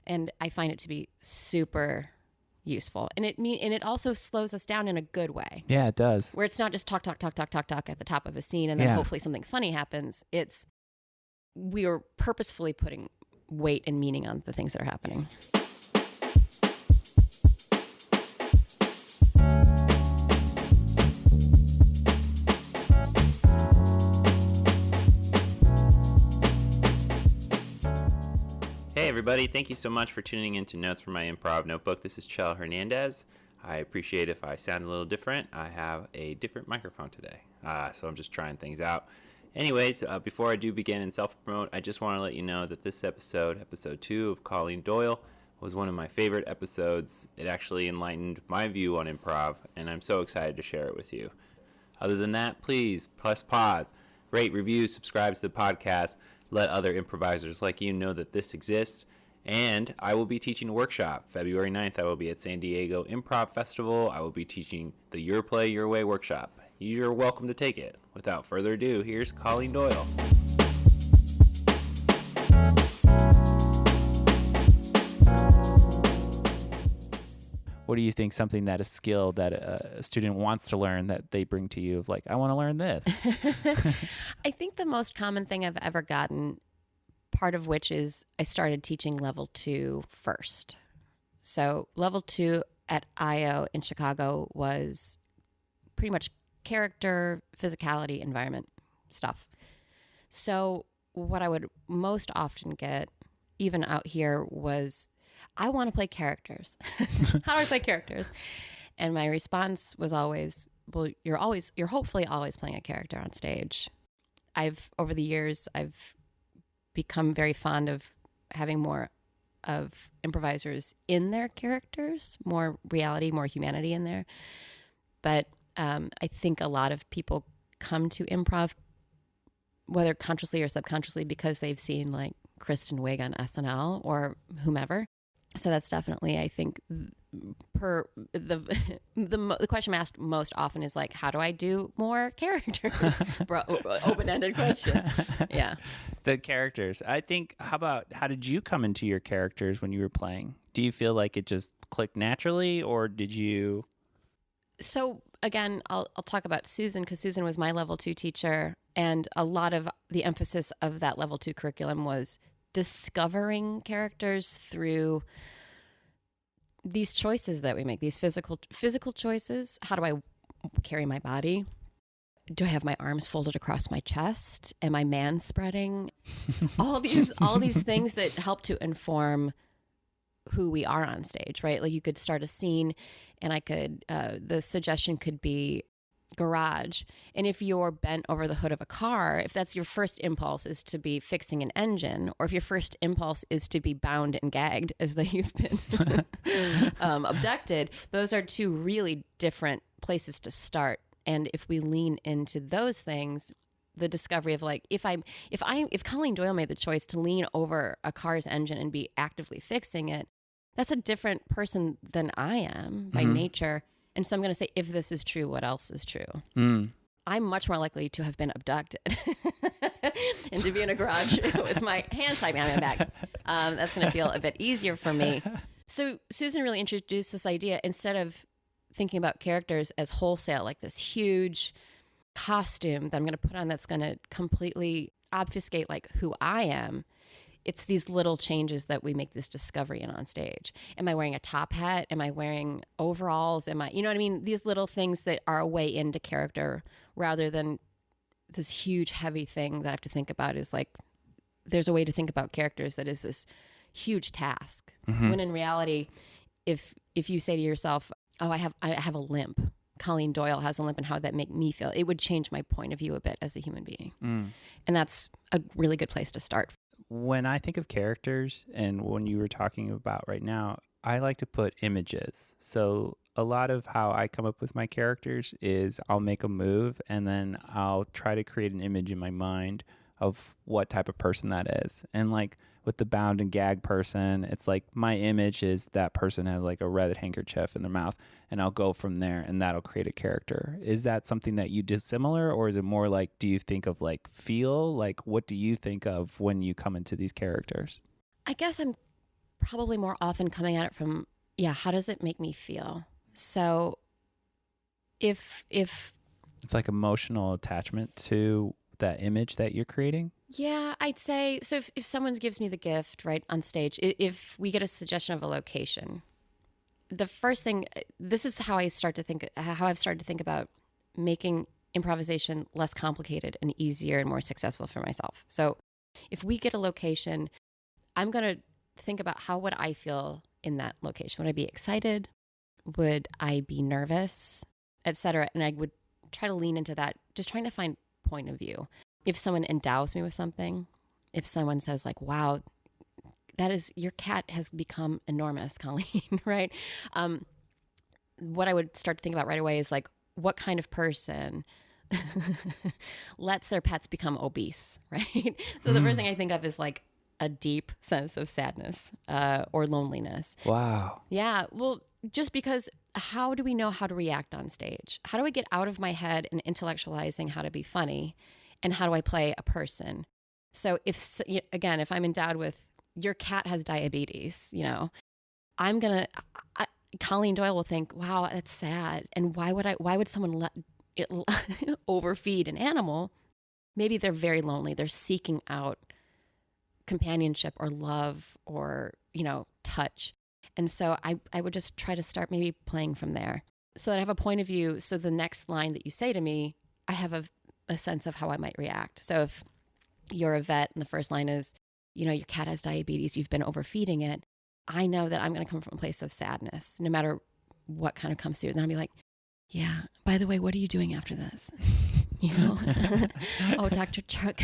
And I find it to be super useful. And it also slows us down in a good way. Yeah, it does. Where it's not just talk at the top of a scene and then hopefully something funny happens. It's we are purposefully putting weight and meaning on the things that are happening. Hey everybody, thank you so much for tuning in to Notes from my Improv Notebook. This is Chel Hernandez. I appreciate if I sound a little different. I have a different microphone today, so I'm just trying things out. Anyways, before I do begin and self-promote, I just want to let you know that this episode 2 of Colleen, Doyle, was one of my favorite episodes. It actually enlightened my view on improv, and I'm so excited to share it with you. Other than that, please press pause, rate, review, subscribe to the podcast. Let other improvisers like you know that this exists. And I will be teaching a workshop. February 9th, I will be at San Diego Improv Festival. I will be teaching the Your Play, Your Way workshop. You're welcome to take it. Without further ado, here's Colleen Doyle. What do you think something that a skill that a student wants to learn that they bring to you of like, I want to learn this? I think the most common thing I've ever gotten, part of which is I started teaching level 2 first. So level 2 at IO in Chicago was pretty much character, physicality, environment stuff. So what I would most often get, even out here, was I want to play characters. How do I play characters? And my response was always, well, you're hopefully always playing a character on stage. Over the years, I've become very fond of having more of improvisers in their characters, more reality, more humanity in there. But I think a lot of people come to improv, whether consciously or subconsciously, because they've seen like Kristen Wiig on SNL or whomever. So that's definitely, I think, the question I'm asked most often is like, how do I do more characters? Open-ended question. Yeah. The characters. I think, how did you come into your characters when you were playing? Do you feel like it just clicked naturally, or did you? So again, I'll talk about Susan, because Susan was my level 2 teacher. And a lot of the emphasis of that level 2 curriculum was discovering characters through these choices that we make, these physical choices. How do I carry my body? Do I have my arms folded across my chest? Am I man spreading? all these things that help to inform who we are on stage, right? Like you could start a scene and the suggestion could be garage. And if you're bent over the hood of a car, if that's your first impulse is to be fixing an engine, or if your first impulse is to be bound and gagged as though you've been abducted, those are two really different places to start. And if we lean into those things, the discovery of like, if Colleen Doyle made the choice to lean over a car's engine and be actively fixing it, that's a different person than I am by nature. And so I'm going to say, if this is true, what else is true? I'm much more likely to have been abducted and to be in a garage with my hands tied behind my back. That's going to feel a bit easier for me. So Susan really introduced this idea, instead of thinking about characters as wholesale, like this huge costume that I'm going to put on that's going to completely obfuscate like who I am. It's these little changes that we make this discovery in on stage. Am I wearing a top hat? Am I wearing overalls? You know what I mean? These little things that are a way into character, rather than this huge, heavy thing that I have to think about is like, there's a way to think about characters that is this huge task. When in reality, if you say to yourself, oh, I have a limp. Colleen Doyle has a limp, and how would that make me feel? It would change my point of view a bit as a human being. And that's a really good place to start. When I think of characters, and when you were talking about right now, I like to put images. So a lot of how I come up with my characters is I'll make a move, and then I'll try to create an image in my mind of what type of person that is. And like with the bound and gag person, it's like my image is that person has like a red handkerchief in their mouth, and I'll go from there, and that'll create a character. Is that something that you do similar, or is it more like, do you think of like feel? Like what do you think of when you come into these characters? I guess I'm probably more often coming at it from, how does it make me feel? So if It's like emotional attachment to that image that you're creating. yeah, I'd say, so if someone gives me the gift, right, on stage, if we get a suggestion of a location, the first thing, this is how I've started to think about making improvisation less complicated and easier and more successful for myself. So if we get a location, I'm going to think about how would I feel in that location? Would I be excited? Would I be nervous, etc.? And I would try to lean into that, just trying to find point of view. If someone endows me with something, if someone says like, wow, your cat has become enormous, Colleen, right? What I would start to think about right away is like, what kind of person lets their pets become obese, right? So the first thing I think of is like a deep sense of sadness or loneliness. Wow. Yeah, well, just because how do we know how to react on stage? How do I get out of my head and intellectualizing how to be funny? And how do I play a person? So if I'm endowed with your cat has diabetes, Colleen Doyle will think, wow, that's sad. And why would someone let it overfeed an animal? Maybe they're very lonely. They're seeking out companionship or love or, touch. And so I would just try to start maybe playing from there so that I have a point of view. So the next line that you say to me, I have a sense of how I might react. So if you're a vet and the first line is, your cat has diabetes, you've been overfeeding it, I know that I'm going to come from a place of sadness, no matter what kind of comes through. And then I'll be like, yeah, by the way, what are you doing after this? Oh, Dr. Chuck.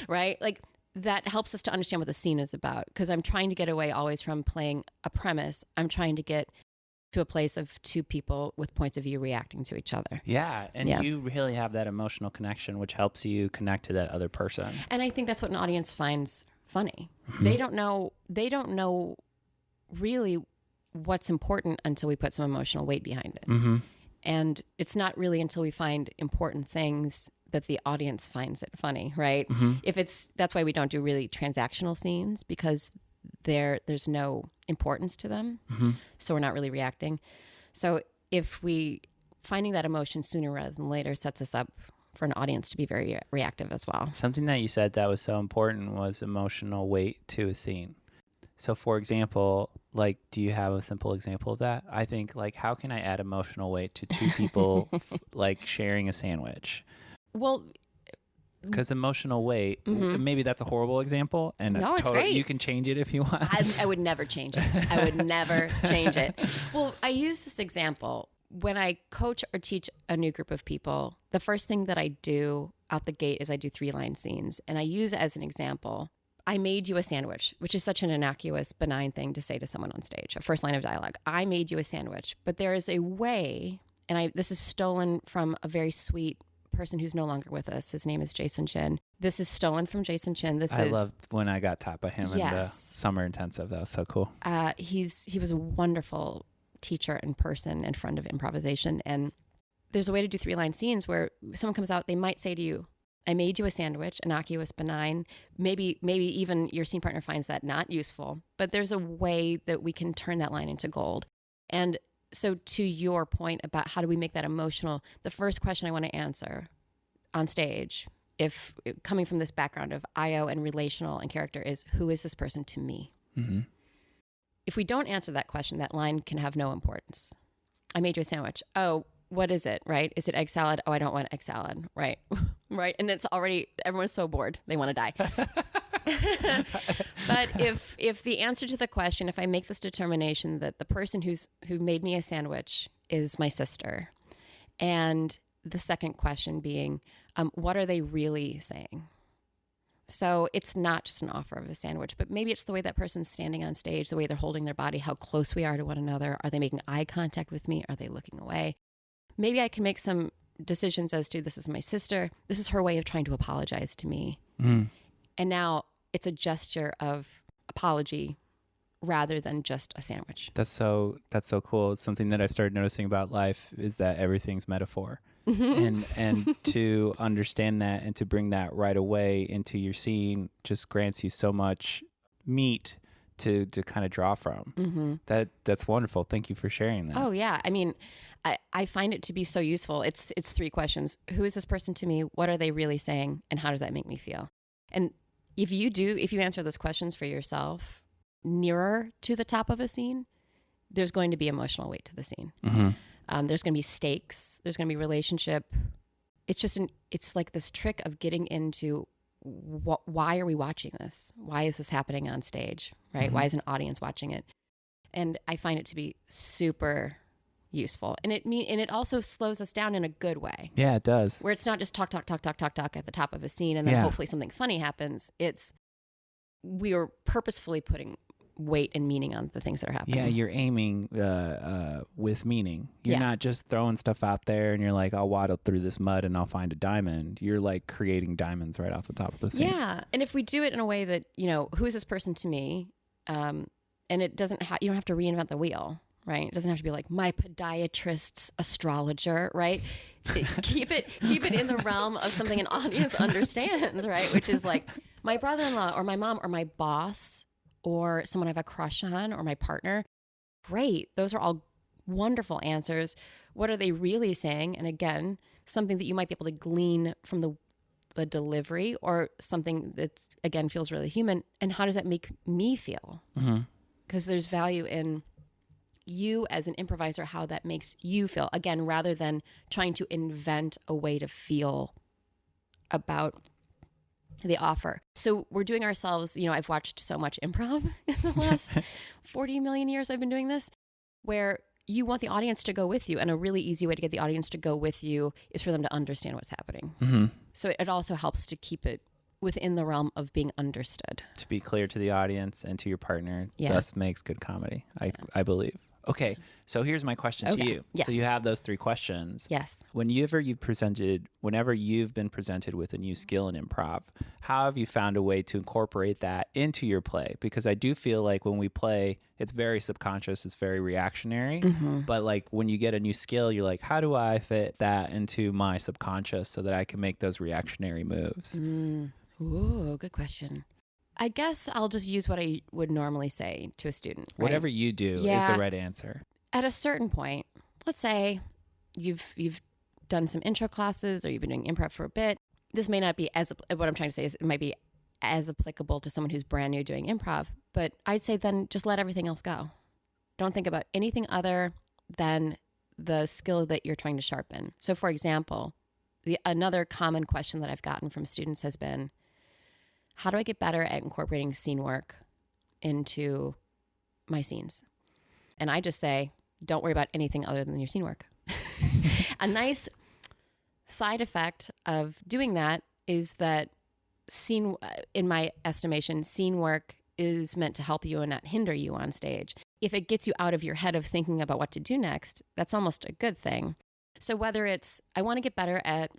Right? Like that helps us to understand what the scene is about, because I'm trying to get away always from playing a premise. I'm trying to get to a place of two people with points of view reacting to each other. Yeah, and you really have that emotional connection, which helps you connect to that other person. And I think that's what an audience finds funny. Mm-hmm. They don't know really what's important until we put some emotional weight behind it. Mm-hmm. And it's not really until we find important things that the audience finds it funny, right? Mm-hmm. That's why we don't do really transactional scenes, because there's no importance to them. Mm-hmm. So we're not really reacting. So if finding that emotion sooner rather than later sets us up for an audience to be very reactive as well. Something that you said that was so important was emotional weight to a scene. So for example, like, do you have a simple example of that? I think like, how can I add emotional weight to two people like sharing a sandwich? Well, because emotional weight, maybe that's a horrible example, and no, it's great. You can change it if you want. I would never change it. I would never change it. Well, I use this example when I coach or teach a new group of people. The first thing that I do out the gate is I do 3-line scenes, and I use as an example, I made you a sandwich, which is such an innocuous, benign thing to say to someone on stage, a first line of dialogue. I made you a sandwich, but there is a way, and this is stolen from a very sweet person who's no longer with us. His name is Jason Chin. This is stolen from Jason Chin. I loved when I got taught by him in the summer intensive. That was so cool. He was a wonderful teacher and person and friend of improvisation. And there's a way to do 3-line scenes where someone comes out, they might say to you, I made you a sandwich, innocuous, benign. Maybe even your scene partner finds that not useful, but there's a way that we can turn that line into gold. And so to your point about how do we make that emotional, the first question I want to answer on stage, if coming from this background of IO and relational and character, is who is this person to me? Mm-hmm. If we don't answer that question, that line can have no importance. I made you a sandwich. Oh, what is it, right? Is it egg salad? Oh, I don't want egg salad, right? Right. And it's already, everyone's so bored, they want to die. But if the answer to the question, if I make this determination that the person who made me a sandwich is my sister, and the second question being, what are they really saying? So it's not just an offer of a sandwich, but maybe it's the way that person's standing on stage, the way they're holding their body, how close we are to one another. Are they making eye contact with me? Are they looking away? Maybe I can make some decisions as to, this is my sister. This is her way of trying to apologize to me. Mm. And now it's a gesture of apology rather than just a sandwich. That's so cool. It's something that I've started noticing about life is that everything's metaphor. And to understand that and to bring that right away into your scene just grants you so much meat to kind of draw from. That's wonderful. Thank you for sharing that. Oh yeah. I mean, I find it to be so useful. It's 3 questions. Who is this person to me? What are they really saying? And how does that make me feel? And if you answer those questions for yourself nearer to the top of a scene, there's going to be emotional weight to the scene. There's going to be stakes. There's going to be relationship. It's just it's like this trick of getting into why are we watching this? Why is this happening on stage, right? Why is an audience watching it? And I find it to be super useful. And it also slows us down in a good way. Yeah, it does. Where it's not just talk at the top of a scene and then hopefully something funny happens. We are purposefully putting weight and meaning on the things that are happening. Yeah, you're aiming with meaning. You're not just throwing stuff out there and you're like, I'll waddle through this mud and I'll find a diamond. You're like creating diamonds right off the top of the scene. Yeah, and if we do it in a way that, who is this person to me? And it doesn't you don't have to reinvent the wheel, right? It doesn't have to be like my podiatrist's astrologer, right? Keep it in the realm of something an audience understands, right? Which is like my brother-in-law or my mom or my boss or someone I have a crush on or my partner. Great. Those are all wonderful answers. What are they really saying? And again, something that you might be able to glean from the delivery or something that, again, feels really human. And how does that make me feel? Because there's value in you as an improviser, how that makes you feel. Again, rather than trying to invent a way to feel about the offer. So we're doing ourselves, I've watched so much improv in the last 40 million years I've been doing this, where you want the audience to go with you. And a really easy way to get the audience to go with you is for them to understand what's happening. So it also helps to keep it within the realm of being understood. To be clear to the audience and to your partner, thus makes good comedy, I believe. Okay, so here's my question to you. Yes. So you have those 3 questions. Yes. Whenever you've been presented with a new skill in improv, how have you found a way to incorporate that into your play? Because I do feel like when we play, it's very subconscious, it's very reactionary. But like when you get a new skill, you're like, how do I fit that into my subconscious so that I can make those reactionary moves? Ooh, good question. I guess I'll just use what I would normally say to a student. Right? Whatever you do is the right answer. At a certain point, let's say you've done some intro classes or you've been doing improv for a bit. This may not be what I'm trying to say is it might be as applicable to someone who's brand new doing improv, but I'd say then just let everything else go. Don't think about anything other than the skill that you're trying to sharpen. So for example, another common question that I've gotten from students has been, how do I get better at incorporating scene work into my scenes? And I just say, don't worry about anything other than your scene work. A nice side effect of doing that is that in my estimation, scene work is meant to help you and not hinder you on stage. If it gets you out of your head of thinking about what to do next, that's almost a good thing. So whether it's, I want to get better at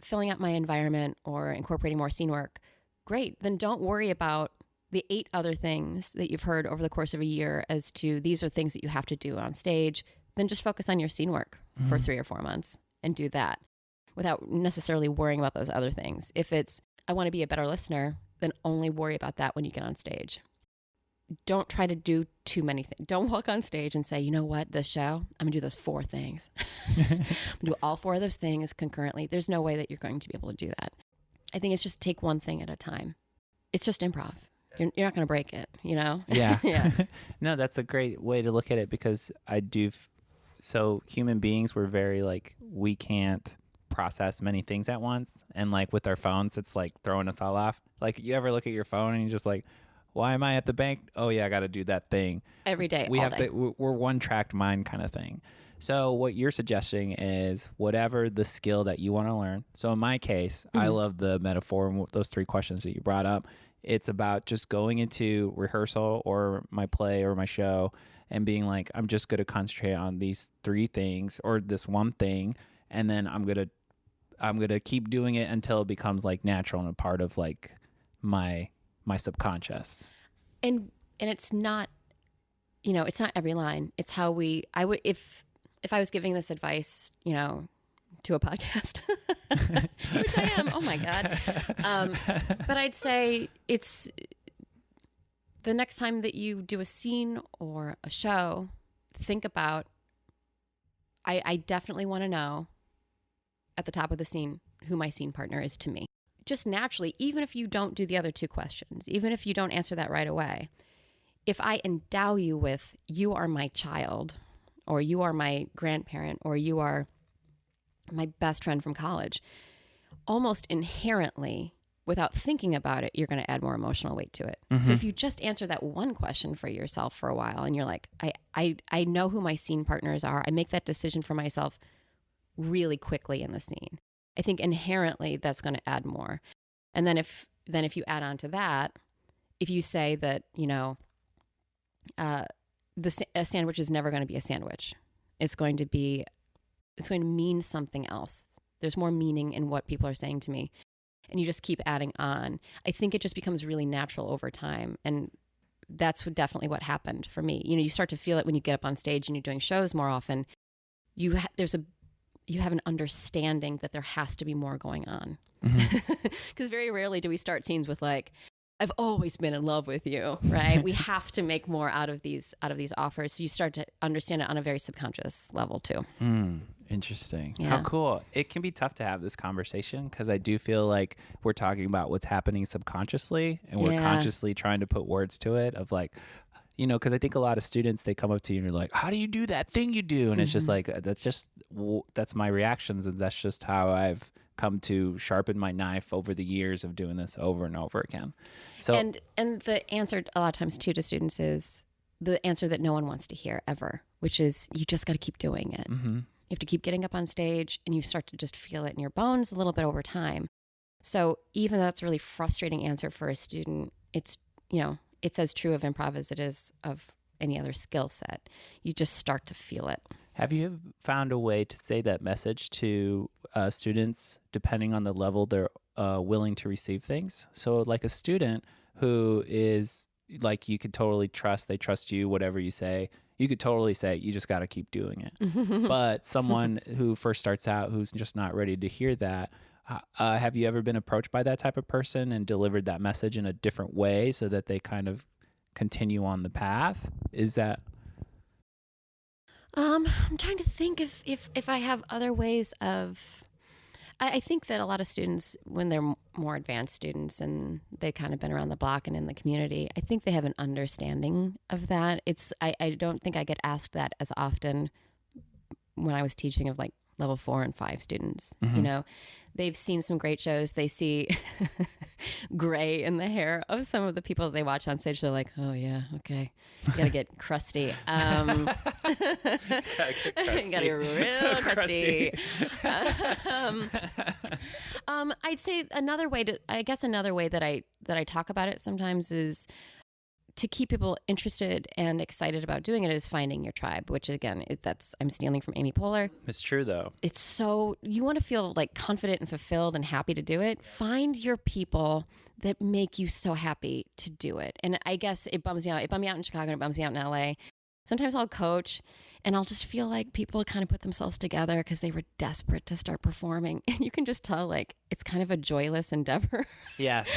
filling out my environment or incorporating more scene work, great. Then don't worry about the 8 other things that you've heard over the course of a year as to these are things that you have to do on stage. Then just focus on your scene work for 3 or 4 months and do that without necessarily worrying about those other things. If it's, I want to be a better listener, then only worry about that when you get on stage. Don't try to do too many things. Don't walk on stage and say, you know what, this show, I'm going to do those 4 things. I'm going to do all 4 of those things concurrently. There's no way that you're going to be able to do that. I think it's just take one thing at a time. It's just improv. You're not going to break it, Yeah. Yeah. No, that's a great way to look at it because so human beings, we're very we can't process many things at once. And with our phones, it's throwing us all off. You ever look at your phone and you're just like, why am I at the bank? Oh yeah, I got to do that thing. Every day, we're one-tracked mind kind of thing. So what you're suggesting is whatever the skill that you want to learn. So in my case, I love the metaphor and those 3 questions that you brought up. It's about just going into rehearsal or my play or my show and being like, I'm just going to concentrate on these 3 things or this one thing. And then I'm going to keep doing it until it becomes natural and a part of my subconscious. And it's not, it's not every line. It's how if I was giving this advice, to a podcast, which I am, oh my God. But I'd say the next time that you do a scene or a show, think about, I definitely want to know at the top of the scene who my scene partner is to me. Just naturally, even if you don't do the other two questions, even if you don't answer that right away, if I endow you with, you are my child, or you are my grandparent, or you are my best friend from college, almost inherently, without thinking about it, you're going to add more emotional weight to it. So if you just answer that one question for yourself for a while and you're like, I know who my scene partners are, I make that decision for myself really quickly in the scene, I think inherently that's going to add more. And then if you add on to that, if you say that, a sandwich is never going to be a sandwich, it's going to mean something else. There's more meaning in what people are saying to me. And you just keep adding on. I think it just becomes really natural over time. And that's definitely what happened for me. You start to feel it when you get up on stage and you're doing shows more often. You have an understanding that there has to be more going on. Because very rarely do we start scenes with like, I've always been in love with you, right? We have to make more out of these offers. So you start to understand it on a very subconscious level too. Interesting. Yeah. How cool. It can be tough to have this conversation because I do feel like we're talking about what's happening subconsciously and we're consciously trying to put words to it of like, because I think a lot of students, they come up to you and you're like, how do you do that thing you do? And it's just like, that's my reactions. And that's just how I've come to sharpen my knife over the years of doing this over and over again. So, and the answer a lot of times too to students is the answer that no one wants to hear ever, which is you just got to keep doing it. You have to keep getting up on stage and you start to just feel it in your bones a little bit over time. So even though that's a really frustrating answer for a student, it's as true of improv as it is of any other skill set. You just start to feel it. Have you found a way to say that message to students depending on the level they're willing to receive things? So like a student who is like you could totally trust, they trust you, whatever you say, you could totally say, you just got to keep doing it. But someone who first starts out, who's just not ready to hear that, have you ever been approached by that type of person and delivered that message in a different way so that they kind of continue on the path? Is that... I'm trying to think if I have other ways of... I think that a lot of students, when they're more advanced students and they've kind of been around the block and in the community, I think they have an understanding of that. I don't think I get asked that as often when I was teaching of like level 4 and 5 students. They've seen some great shows. They see gray in the hair of some of the people that they watch on stage. They're like, oh yeah, okay. You gotta get crusty. Gotta You gotta get real crusty. I'd say another way that I talk about it sometimes is to keep people interested and excited about doing it is finding your tribe, which again, I'm stealing from Amy Poehler. It's true though. It's so, you want to feel like confident and fulfilled and happy to do it. Find your people that make you so happy to do it. And I guess it bums me out. It bummed me out in Chicago and it bums me out in LA. Sometimes I'll coach and I'll just feel like people kind of put themselves together because they were desperate to start performing. And you can just tell like it's kind of a joyless endeavor. Yes.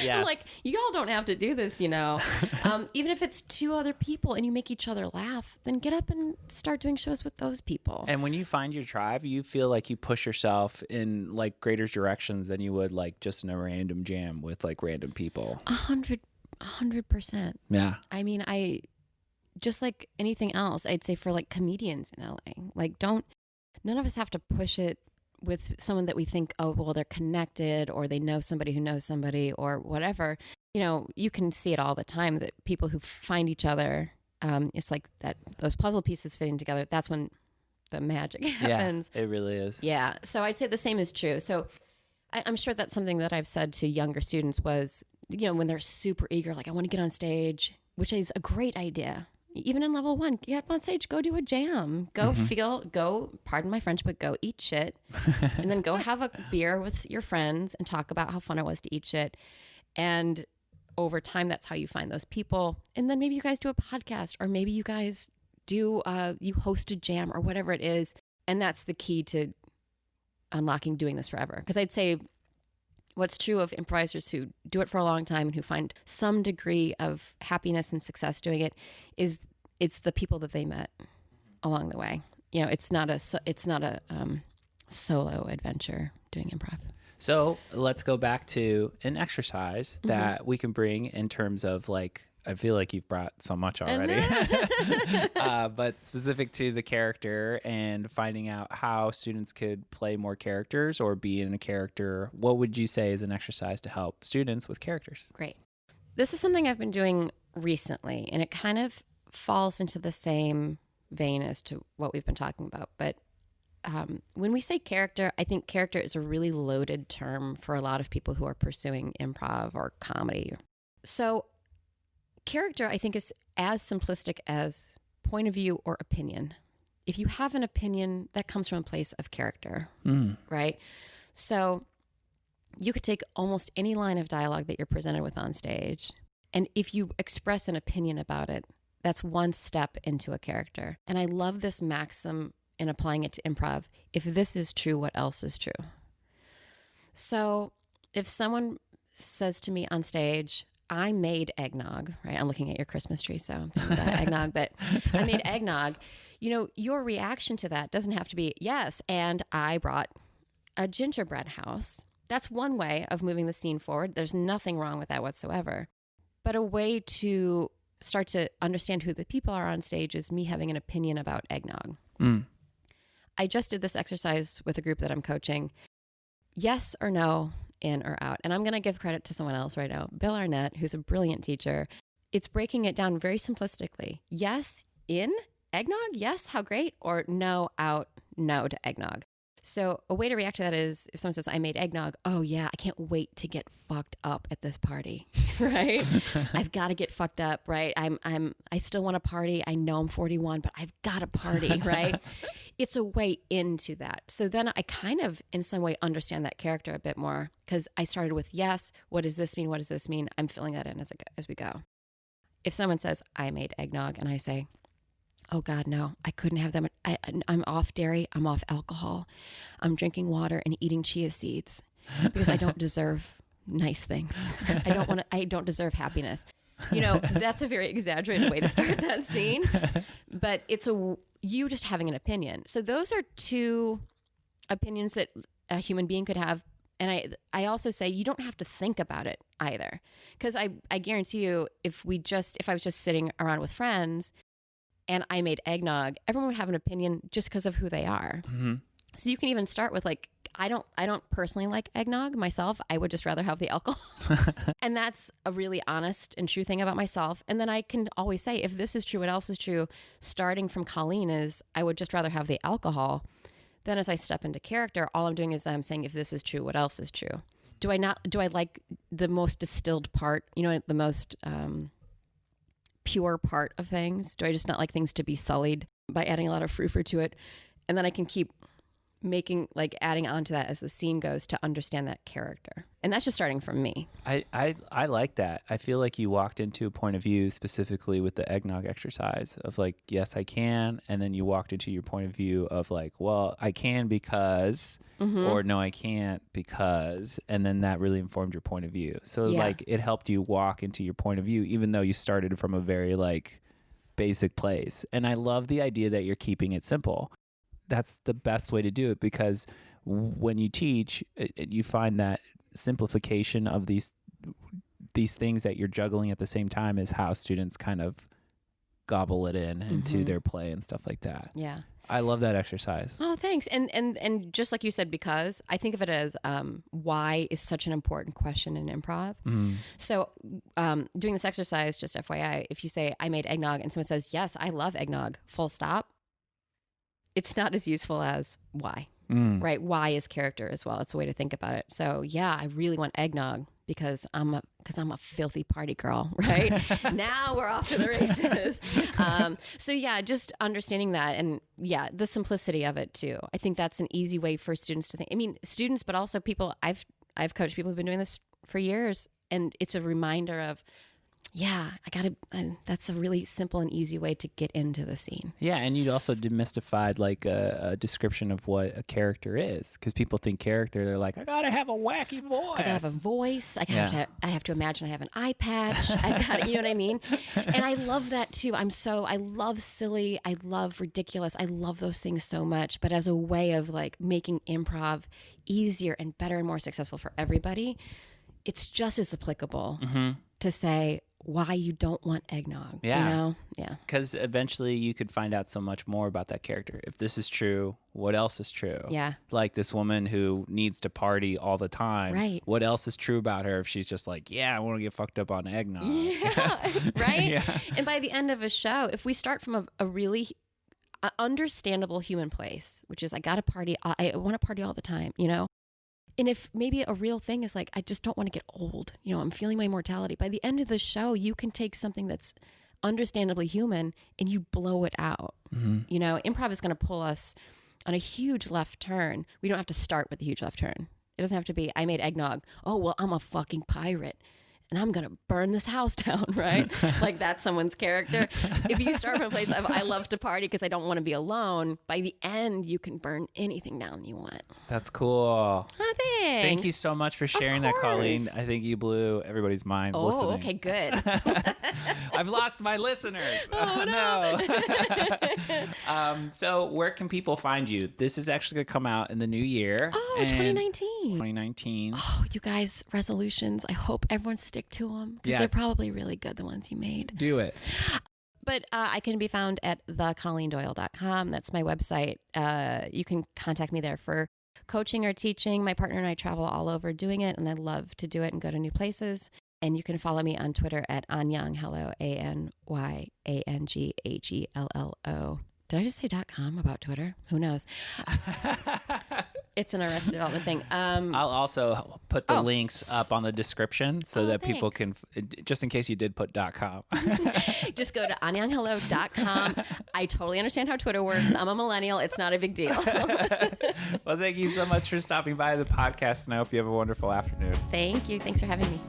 I'm like, you all don't have to do this, even if it's 2 other people and you make each other laugh, then get up and start doing shows with those people. And when you find your tribe, you feel like you push yourself in like greater directions than you would like just in a random jam with like random people. 100%. Yeah. I mean, just like anything else, I'd say for like comedians in LA, like none of us have to push it with someone that we think, oh, well, they're connected or they know somebody who knows somebody or whatever. You can see it all the time that people who find each other, it's like that, those puzzle pieces fitting together. That's when the magic happens. Yeah, it really is. Yeah. So I'd say the same is true. So I'm sure that's something that I've said to younger students was, when they're super eager, like I want to get on stage, which is a great idea. Even in level 1, get up on stage, go do a jam, go pardon my French, but go eat shit. And then go have a beer with your friends and talk about how fun it was to eat shit. And over time, that's how you find those people. And then maybe you guys do a podcast or maybe you guys do, you host a jam or whatever it is. And that's the key to unlocking doing this forever. Because I'd say what's true of improvisers who do it for a long time and who find some degree of happiness and success doing it is it's the people that they met along the way. You know, it's not a solo adventure doing improv. So let's go back to an exercise that we can bring in terms of like, I feel like you've brought so much already, but specific to the character and finding out how students could play more characters or be in a character. What would you say is an exercise to help students with characters? Great. This is something I've been doing recently, and it kind of falls into the same vein as to what we've been talking about. But when we say character, I think character is a really loaded term for a lot of people who are pursuing improv or comedy. So character, I think, is as simplistic as point of view or opinion. If you have an opinion, that comes from a place of character, right? So you could take almost any line of dialogue that you're presented with on stage, and if you express an opinion about it, that's one step into a character. And I love this maxim in applying it to improv. If this is true, what else is true? So if someone says to me on stage, I made eggnog, right? I'm looking at your Christmas tree, so I'm thinking about eggnog, but I made eggnog. You know, your reaction to that doesn't have to be, yes, and I brought a gingerbread house. That's one way of moving the scene forward. There's nothing wrong with that whatsoever. But a way to start to understand who the people are on stage is me having an opinion about eggnog. I just did this exercise with a group that I'm coaching. Yes or no, in or out. And I'm going to give credit to someone else right now, Bill Arnett, who's a brilliant teacher. It's breaking it down very simplistically. Yes, in eggnog, yes, how great, or no, out, no to eggnog. So a way to react to that is if someone says, I made eggnog, oh yeah, I can't wait to get fucked up at this party, right? I've got to get fucked up, right? I still want to party. I know I'm 41, but I've got to party, right? It's a way into that. So then I kind of, in some way, understand that character a bit more because I started with, yes, what does this mean? What does this mean? I'm filling that in as we go. If someone says, I made eggnog, and I say, oh God, no, I couldn't have them. I'm off dairy. I'm off alcohol. I'm drinking water and eating chia seeds because I don't deserve nice things. I don't deserve happiness. You know, that's a very exaggerated way to start that scene, but it's you just having an opinion. So those are two opinions that a human being could have. And I also say you don't have to think about it either. Because I guarantee you, if I was just sitting around with friends and I made eggnog, everyone would have an opinion just because of who they are. Mm-hmm. So you can even start with like, I don't personally like eggnog myself. I would just rather have the alcohol. And that's a really honest and true thing about myself. And then I can always say, if this is true, what else is true? Starting from Colleen is, I would just rather have the alcohol. Then as I step into character, all I'm doing is I'm saying, if this is true, what else is true? Do I like the most distilled part, you know, the most pure part of things? Do I just not like things to be sullied by adding a lot of frou-frou to it? And then I can keep adding on to that as the scene goes to understand that character. And that's just starting from me. I like that. I feel like you walked into a point of view specifically with the eggnog exercise of like, yes, I can. And then you walked into your point of view of like, well, I can because, or no, I can't because, and then that really informed your point of view. So like it helped you walk into your point of view, even though you started from a very like basic place. And I love the idea that you're keeping it simple. That's the best way to do it, because when you teach, you find that simplification of these things that you're juggling at the same time is how students kind of gobble it into their play and stuff like that. Yeah. I love that exercise. Oh, thanks. And just like you said, because I think of it as why is such an important question in improv. So doing this exercise, just FYI, if you say, I made eggnog, and someone says, yes, I love eggnog, full stop, it's not as useful as why, right? Why is character as well. It's a way to think about it. So yeah, I really want eggnog because I'm a filthy party girl, right? Now we're off to the races. So yeah, just understanding that, and yeah, the simplicity of it too. I think that's an easy way for students to think. I mean, students, but also people. I've coached people who've been doing this for years, and it's a reminder of, yeah, that's a really simple and easy way to get into the scene. Yeah, and you also demystified like a description of what a character is, because people think character, they're like, I gotta have a wacky voice. I gotta have a voice. I have to imagine I have an eye patch. I got, you know what I mean? And I love that too. I love silly. I love ridiculous. I love those things so much. But as a way of like making improv easier and better and more successful for everybody, it's just as applicable to say why you don't want eggnog. Yeah. You know? Yeah. Because eventually you could find out so much more about that character. If this is true, what else is true? Yeah. Like this woman who needs to party all the time. Right. What else is true about her if she's just like, yeah, I want to get fucked up on eggnog. Yeah. Right? Yeah. And by the end of a show, if we start from a really understandable human place, which is I got to party, I want to party all the time, you know? And if maybe a real thing is like, I just don't want to get old, you know, I'm feeling my mortality. By the end of the show, you can take something that's understandably human and you blow it out. You know, improv is going to pull us on a huge left turn. We don't have to start with a huge left turn. It doesn't have to be, I made eggnog. Oh, well, I'm a fucking pirate and I'm going to burn this house down, right? Like that's someone's character. If you start from a place of, I love to party because I don't want to be alone, by the end, you can burn anything down you want. That's cool. Oh, thanks. Thank you so much for sharing that, Colleen. I think you blew everybody's mind listening. Oh, okay, good. I've lost my listeners. Oh, no. So where can people find you? This is actually going to come out in the new year. Oh, and 2019. 2019. Oh, you guys, resolutions. I hope everyone stick to them because they're probably really good, the ones you made. Do it. But I can be found at thecolleendoyle.com. That's my website. You can contact me there for coaching or teaching. My partner and I travel all over doing it, and I love to do it and go to new places. And you can follow me on Twitter at Anyanghelo, ANYANGHELLO. Did I just say .com about Twitter? Who knows? It's an Arrested Development thing. I'll also put the links up on the description so that people can, just in case you did put .com. Just go to anyanghelo.com. I totally understand how Twitter works. I'm a millennial. It's not a big deal. Well, thank you so much for stopping by the podcast, and I hope you have a wonderful afternoon. Thank you. Thanks for having me.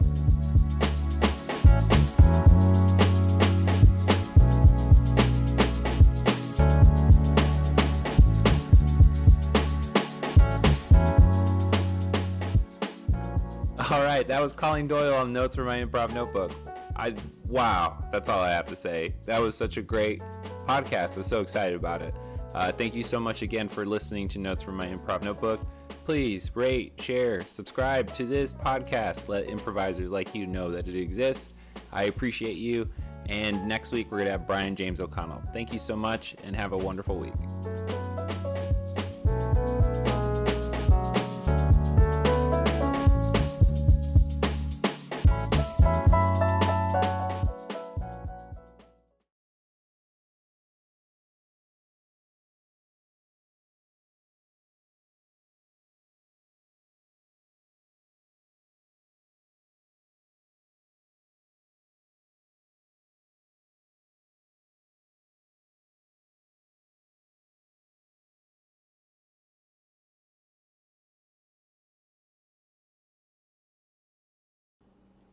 All right, that was Colleen Doyle on Notes from My Improv Notebook. Wow, that's all I have to say. That was such a great podcast. I'm so excited about it. Thank you so much again for listening to Notes from My Improv Notebook. Please rate, share, subscribe to this podcast. Let improvisers like you know that it exists. I appreciate you. And next week, we're going to have Brian James O'Connell. Thank you so much, and have a wonderful week.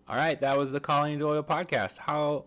All right, that was the Colleen Doyle podcast. How